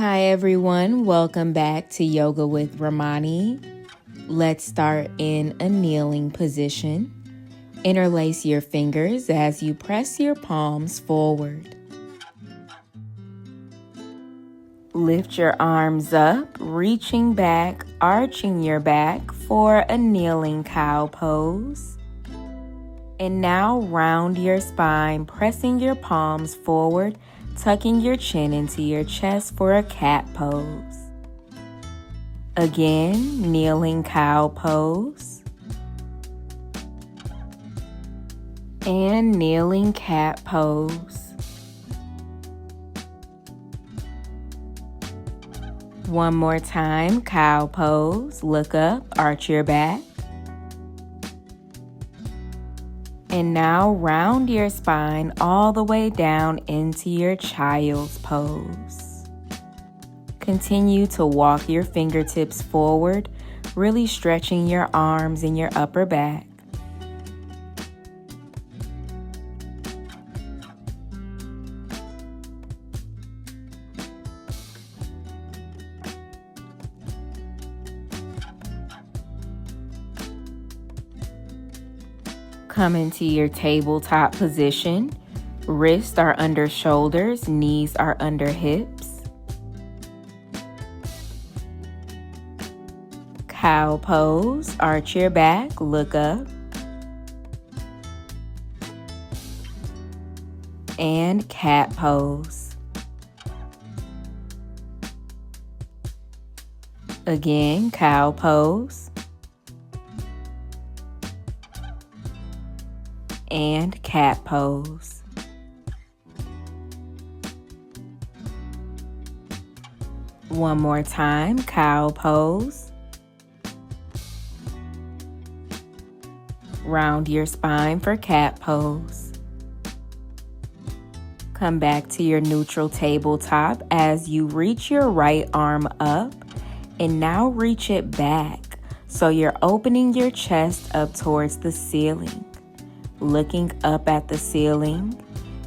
Hi everyone, welcome back to Yoga with RAMONI. Let's start in a kneeling position. Interlace your fingers as you press your palms forward. Lift your arms up, reaching back, arching your back for a kneeling cow pose. And now round your spine, pressing your palms forward, tucking your chin into your chest for a cat pose. Again, kneeling cow pose. And kneeling cat pose. One more time, cow pose. Look up, arch your back. And now round your spine all the way down into your child's pose. Continue to walk your fingertips forward, really stretching your arms and your upper back. Come into your tabletop position. Wrists are under shoulders, knees are under hips. Cow pose, arch your back, look up. And cat pose. Again, cow pose. And cat pose. One more time, cow pose. Round your spine for cat pose. Come back to your neutral tabletop as you reach your right arm up and now reach it back so you're opening your chest up towards the ceiling. Looking up at the ceiling,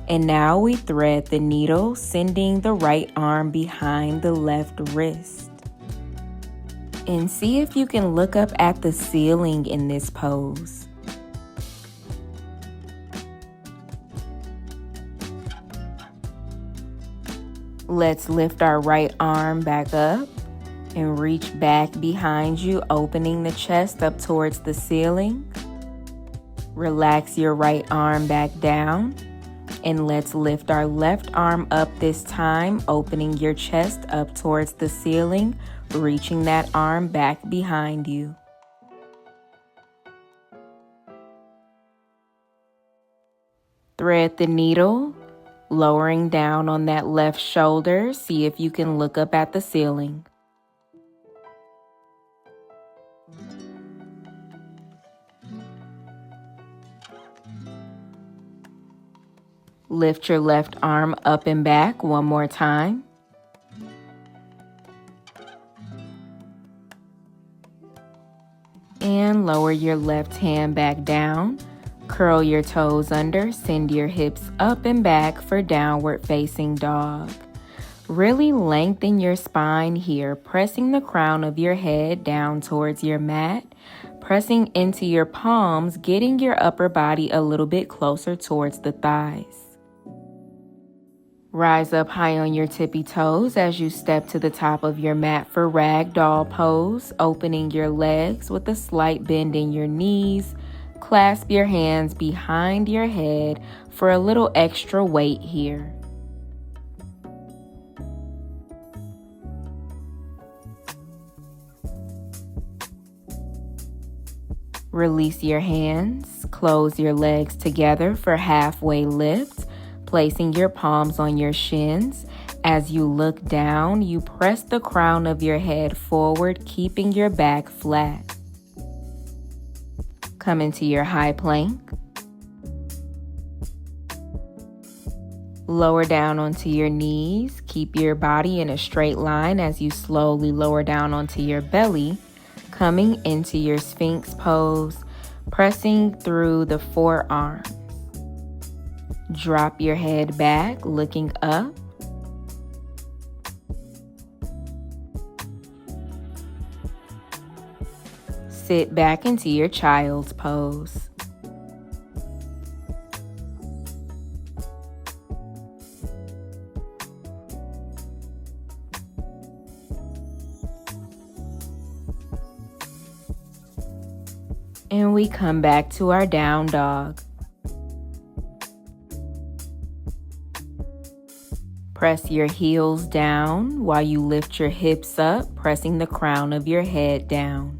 and now we thread the needle, sending the right arm behind the left wrist. And see if you can look up at the ceiling in this pose. Let's lift our right arm back up and reach back behind you, opening the chest up towards the ceiling. Relax your right arm back down, and let's lift our left arm up this time, opening your chest up towards the ceiling, reaching that arm back behind you. Thread the needle, lowering down on that left shoulder. See if you can look up at the ceiling. Lift your left arm up and back one more time. And lower your left hand back down. Curl your toes under, send your hips up and back for downward facing dog. Really lengthen your spine here, pressing the crown of your head down towards your mat, pressing into your palms, getting your upper body a little bit closer towards the thighs. Rise up high on your tippy toes as you step to the top of your mat for ragdoll pose, opening your legs with a slight bend in your knees. Clasp your hands behind your head for a little extra weight here. Release your hands, close your legs together for halfway lift. Placing your palms on your shins. As you look down, you press the crown of your head forward, keeping your back flat. Come into your high plank. Lower down onto your knees. Keep your body in a straight line as you slowly lower down onto your belly, coming into your Sphinx pose, pressing through the forearms. Drop your head back, looking up. Sit back into your child's pose. And we come back to our down dog. Press your heels down while you lift your hips up, pressing the crown of your head down.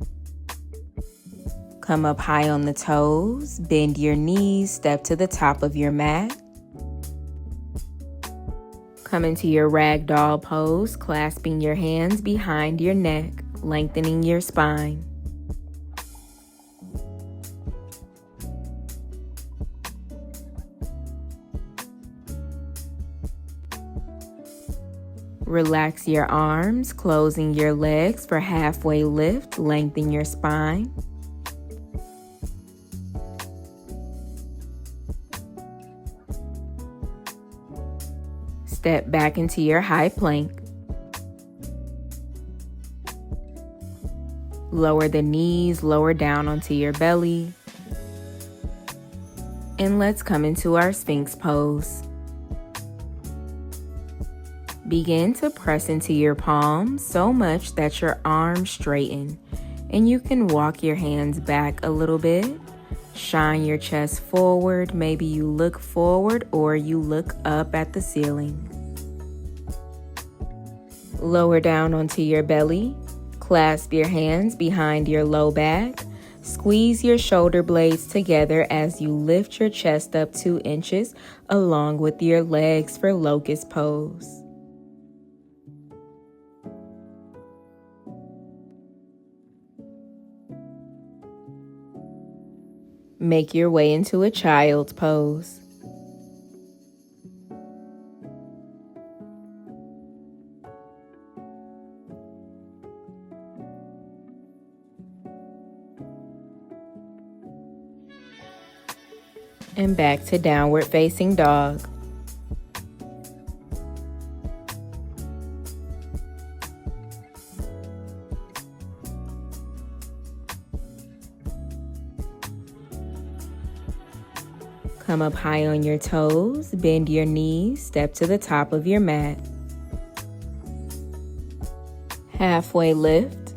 Come up high on the toes, bend your knees, step to the top of your mat. Come into your ragdoll pose, clasping your hands behind your neck, lengthening your spine. Relax your arms, closing your legs for halfway lift, lengthen your spine. Step back into your high plank. Lower the knees, lower down onto your belly. And let's come into our Sphinx pose. Begin to press into your palms so much that your arms straighten, and you can walk your hands back a little bit. Shine your chest forward. Maybe you look forward or you look up at the ceiling. Lower down onto your belly. Clasp your hands behind your low back. Squeeze your shoulder blades together as you lift your chest up 2 inches along with your legs for locust pose. Make your way into a child's pose. And back to downward facing dog. Come up high on your toes, bend your knees, step to the top of your mat. Halfway lift.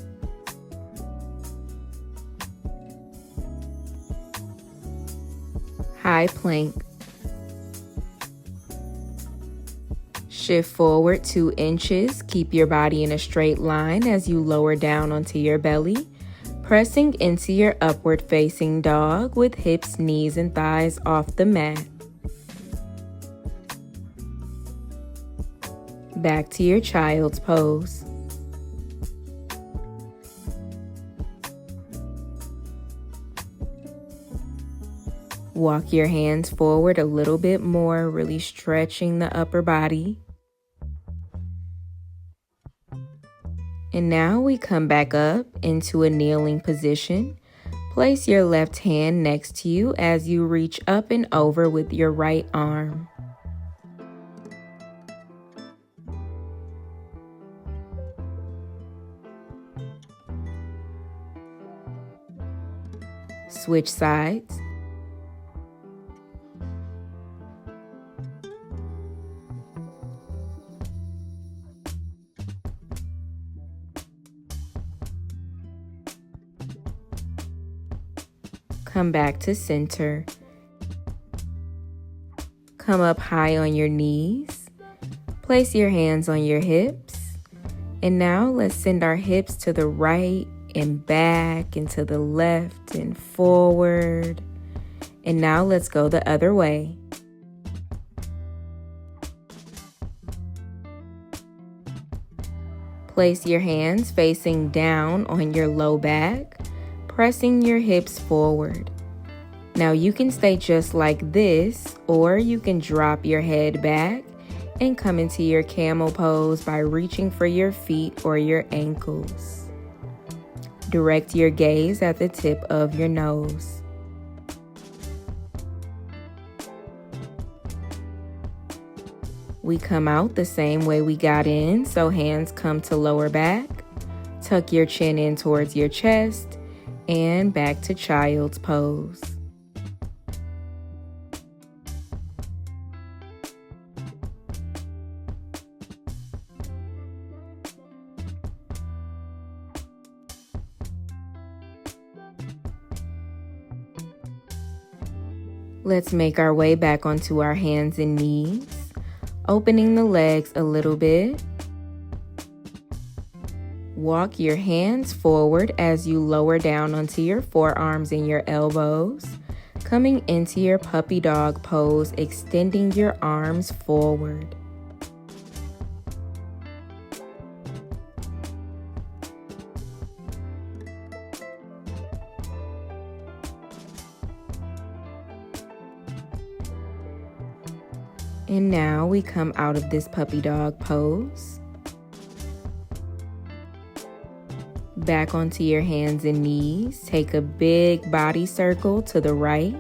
High plank. Shift forward 2 inches. Keep your body in a straight line as you lower down onto your belly, pressing into your upward facing dog with hips, knees, and thighs off the mat. Back to your child's pose. Walk your hands forward a little bit more, really stretching the upper body. And now we come back up into a kneeling position. Place your left hand next to you as you reach up and over with your right arm. Switch sides. Come back to center. Come up high on your knees. Place your hands on your hips. And now let's send our hips to the right and back and to the left and forward. And now let's go the other way. Place your hands facing down on your low back, pressing your hips forward. Now you can stay just like this, or you can drop your head back and come into your camel pose by reaching for your feet or your ankles. Direct your gaze at the tip of your nose. We come out the same way we got in, so hands come to lower back. Tuck your chin in towards your chest and back to child's pose. Let's make our way back onto our hands and knees, opening the legs a little bit. Walk your hands forward as you lower down onto your forearms and your elbows, coming into your puppy dog pose, extending your arms forward. And now we come out of this puppy dog pose. Back onto your hands and knees. Take a big body circle to the right.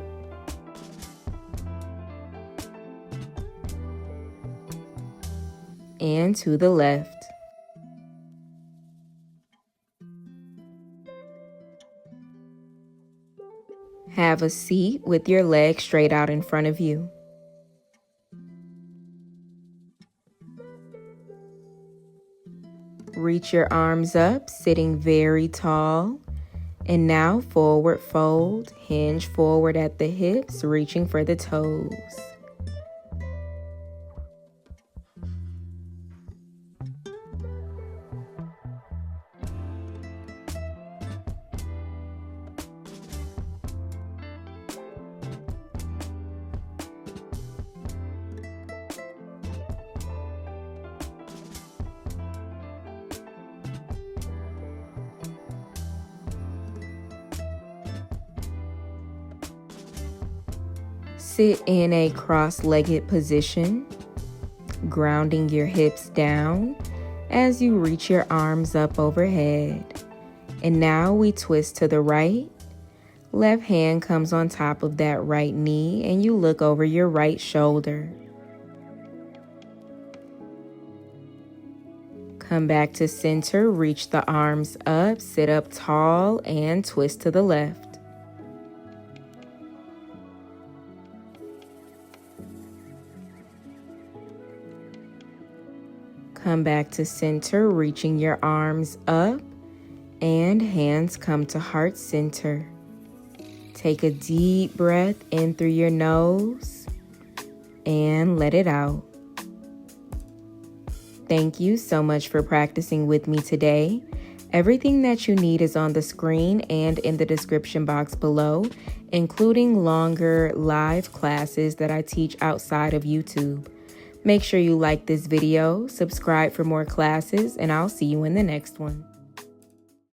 And to the left. Have a seat with your legs straight out in front of you. Reach your arms up, sitting very tall. And now forward fold, hinge forward at the hips, reaching for the toes. Sit in a cross-legged position, grounding your hips down as you reach your arms up overhead. And now we twist to the right. Left hand comes on top of that right knee and you look over your right shoulder. Come back to center, reach the arms up, sit up tall and twist to the left. Come back to center, reaching your arms up and hands come to heart center. Take a deep breath in through your nose and let it out. Thank you so much for practicing with me today. Everything that you need is on the screen and in the description box below, including longer live classes that I teach outside of YouTube. Make sure you like this video, subscribe for more classes, and I'll see you in the next one.